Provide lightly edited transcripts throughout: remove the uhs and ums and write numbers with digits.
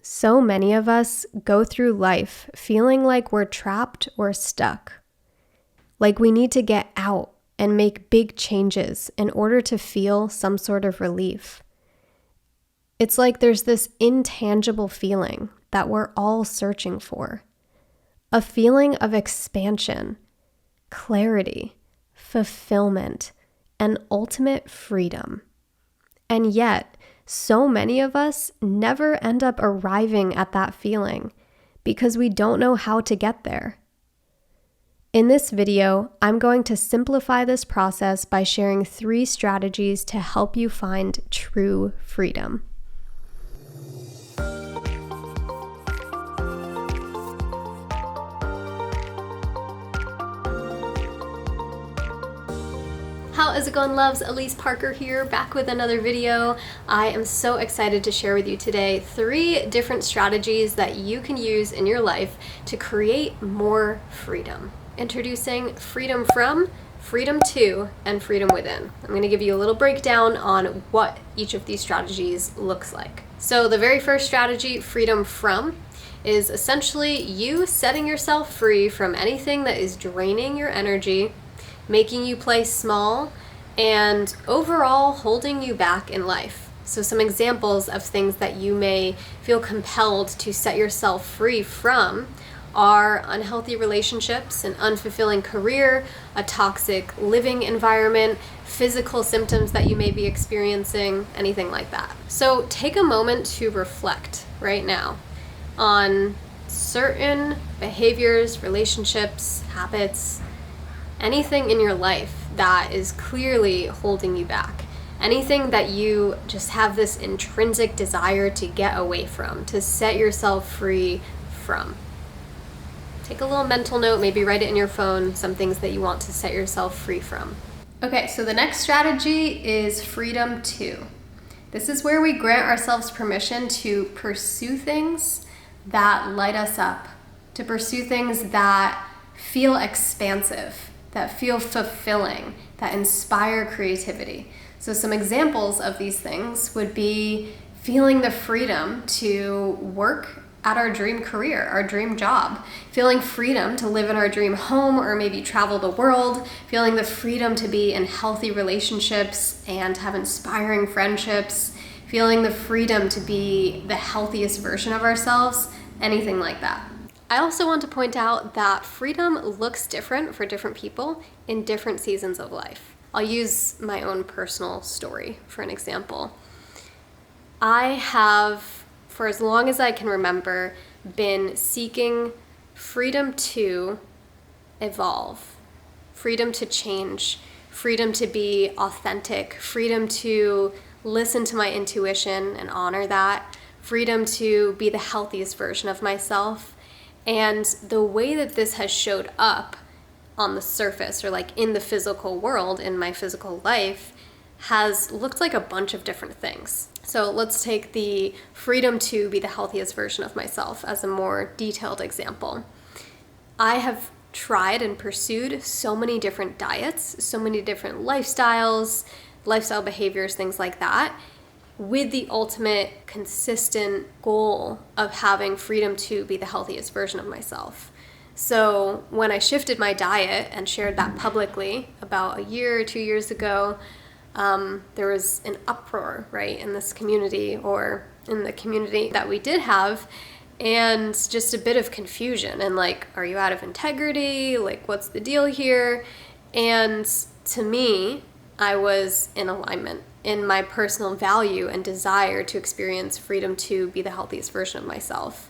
So many of us go through life feeling like we're trapped or stuck, like we need to get out and make big changes in order to feel some sort of relief. It's like there's this intangible feeling that we're all searching for, a feeling of expansion, clarity, fulfillment, and ultimate freedom. And yet, so many of us never end up arriving at that feeling because we don't know how to get there. In this video, I'm going to simplify this process by sharing 3 strategies to help you find true freedom. How is it going, loves? Alyse Parker here, back with another video. I am so excited to share with you today 3 different strategies that you can use in your life to create more freedom. Introducing freedom from, freedom to, and freedom within. I'm going to give you a little breakdown on what each of these strategies looks like. So the very first strategy, freedom from, is essentially you setting yourself free from anything that is draining your energy, making you play small, and overall holding you back in life. So some examples of things that you may feel compelled to set yourself free from are unhealthy relationships, an unfulfilling career, a toxic living environment, physical symptoms that you may be experiencing, anything like that. So take a moment to reflect right now on certain behaviors, relationships, habits, anything in your life that is clearly holding you back. Anything that you just have this intrinsic desire to get away from, to set yourself free from. Take a little mental note, maybe write it in your phone, some things that you want to set yourself free from. Okay, so the next strategy is freedom to. This is where we grant ourselves permission to pursue things that light us up, to pursue things that feel expansive, that feel fulfilling, that inspire creativity. So some examples of these things would be feeling the freedom to work at our dream career, our dream job, feeling freedom to live in our dream home or maybe travel the world, feeling the freedom to be in healthy relationships and have inspiring friendships, feeling the freedom to be the healthiest version of ourselves, anything like that. I also want to point out that freedom looks different for different people in different seasons of life. I'll use my own personal story for an example. I have, for as long as I can remember, been seeking freedom to evolve, freedom to change, freedom to be authentic, freedom to listen to my intuition and honor that, freedom to be the healthiest version of myself. And the way that this has showed up on the surface, or like in the physical world, in my physical life, has looked like a bunch of different things. So let's take the freedom to be the healthiest version of myself as a more detailed example. I have tried and pursued so many different diets, so many different lifestyles, lifestyle behaviors, things like that, with the ultimate consistent goal of having freedom to be the healthiest version of myself. So when I shifted my diet and shared that publicly about a year or 2 years ago, there was an uproar, right, in this community, or in the community that we did have, and just a bit of confusion and like, are you out of integrity? Like, what's the deal here? And to me, I was in alignment in my personal value and desire to experience freedom to be the healthiest version of myself.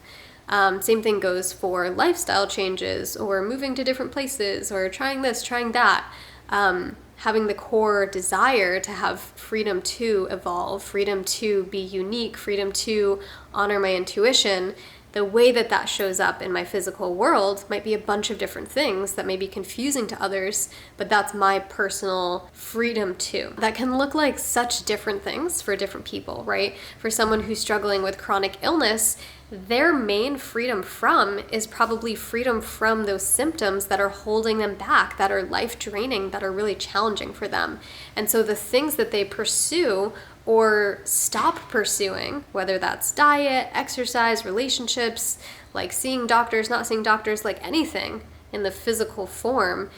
Same thing goes for lifestyle changes or moving to different places or trying this, trying that. Having the core desire to have freedom to evolve, freedom to be unique, freedom to honor my intuition. The way that that shows up in my physical world might be a bunch of different things that may be confusing to others, but that's my personal freedom too. That can look like such different things for different people, right? For someone who's struggling with chronic illness, their main freedom from is probably freedom from those symptoms that are holding them back, that are life draining, that are really challenging for them. And so the things that they pursue or stop pursuing, whether that's diet, exercise, relationships, like seeing doctors, not seeing doctors, like anything in the physical form,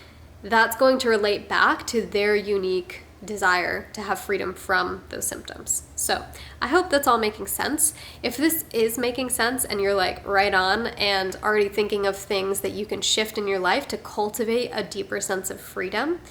that's going to relate back to their unique desire to have freedom from those symptoms. So I hope that's all making sense. If this is making sense and you're like right on and already thinking of things that you can shift in your life to cultivate a deeper sense of freedom,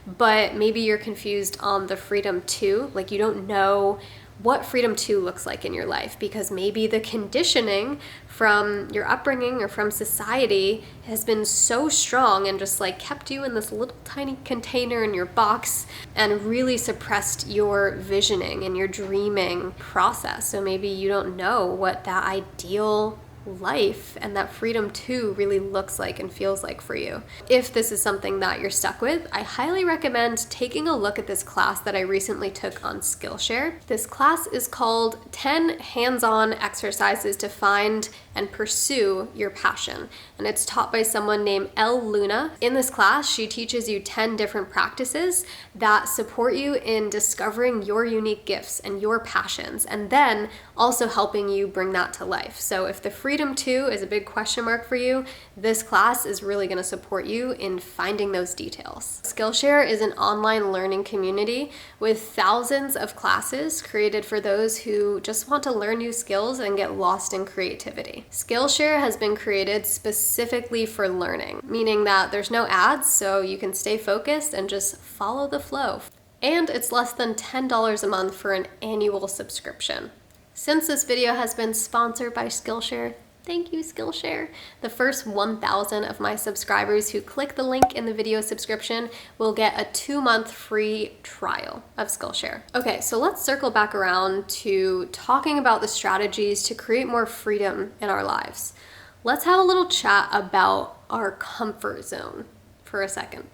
but maybe you're confused on the freedom to, like you don't know what freedom to looks like in your life, because maybe the conditioning from your upbringing or from society has been so strong and just like kept you in this little tiny container in your box and really suppressed your visioning and your dreaming process. So maybe you don't know what that ideal life and that freedom to really looks like and feels like for you. If this is something that you're stuck with, I highly recommend taking a look at this class that I recently took on Skillshare. This class is called 10 Hands-On Exercises to Find and Pursue Your Passion, and it's taught by someone named Elle Luna. In this class, she teaches you 10 different practices that support you in discovering your unique gifts and your passions, and then also helping you bring that to life. So if the freedom to is a big question mark for you, this class is really going to support you in finding those details. Skillshare is an online learning community with thousands of classes created for those who just want to learn new skills and get lost in creativity. Skillshare has been created specifically for learning, meaning that there's no ads, so you can stay focused and just follow the flow. And it's less than $10 a month for an annual subscription. Since this video has been sponsored by Skillshare, thank you, Skillshare. The first 1,000 of my subscribers who click the link in the video subscription will get a 2-month free trial of Skillshare. Okay, so let's circle back around to talking about the strategies to create more freedom in our lives. Let's have a little chat about our comfort zone for a second.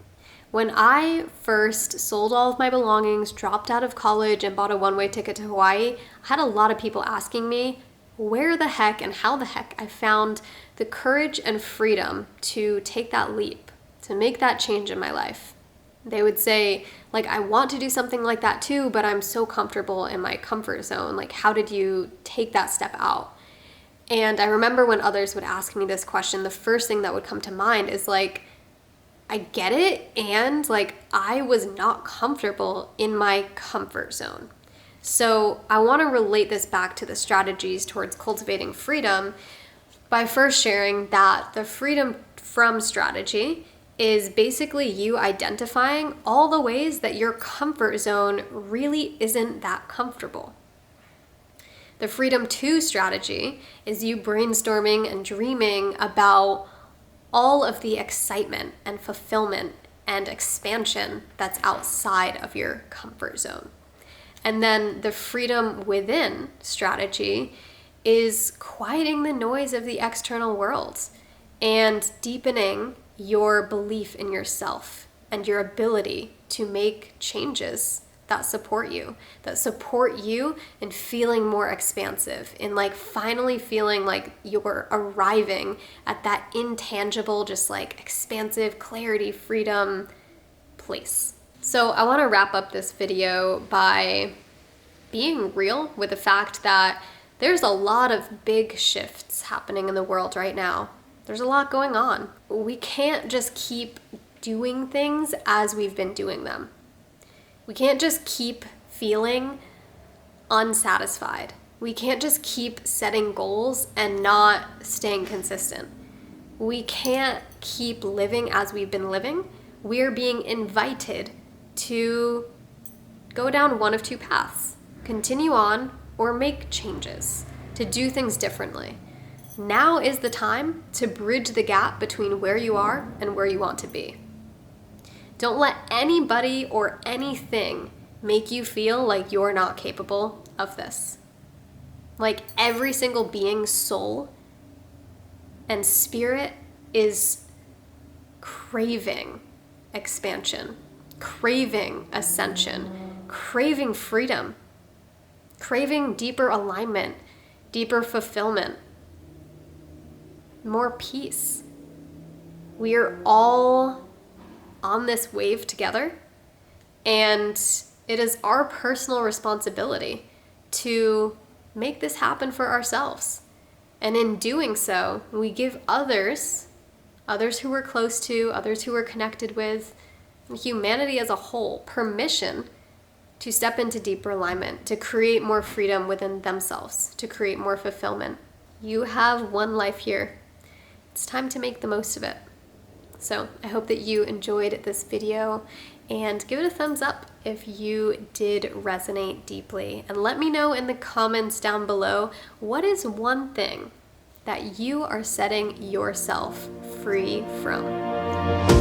When I first sold all of my belongings, dropped out of college, and bought a one-way ticket to Hawaii, I had a lot of people asking me where the heck and how the heck I found the courage and freedom to take that leap, to make that change in my life. They would say, like, I want to do something like that too, but I'm so comfortable in my comfort zone. Like, how did you take that step out? And I remember when others would ask me this question, the first thing that would come to mind is like, I get it, and like I was not comfortable in my comfort zone. So I want to relate this back to the strategies towards cultivating freedom by first sharing that the freedom from strategy is basically you identifying all the ways that your comfort zone really isn't that comfortable. The freedom to strategy is you brainstorming and dreaming about all of the excitement and fulfillment and expansion that's outside of your comfort zone. And then the freedom within strategy is quieting the noise of the external world and deepening your belief in yourself and your ability to make changes that support you in feeling more expansive, in like finally feeling like you're arriving at that intangible, just like expansive clarity, freedom place. So I want to wrap up this video by being real with the fact that there's a lot of big shifts happening in the world right now. There's a lot going on. We can't just keep doing things as we've been doing them. We can't just keep feeling unsatisfied. We can't just keep setting goals and not staying consistent. We can't keep living as we've been living. We're being invited to go down one of two paths: continue on or make changes, to do things differently. Now is the time to bridge the gap between where you are and where you want to be. Don't let anybody or anything make you feel like you're not capable of this. Like every single being's soul and spirit is craving expansion, craving ascension, craving freedom, craving deeper alignment, deeper fulfillment, more peace. We are all on this wave together, and it is our personal responsibility to make this happen for ourselves. And in doing so, we give others who we're close to, others who we're connected with, humanity as a whole, permission to step into deeper alignment, to create more freedom within themselves, to create more fulfillment. You have one life here. It's time to make the most of it. So I hope that you enjoyed this video, and give it a thumbs up if you did resonate deeply. And let me know in the comments down below, what is one thing that you are setting yourself free from?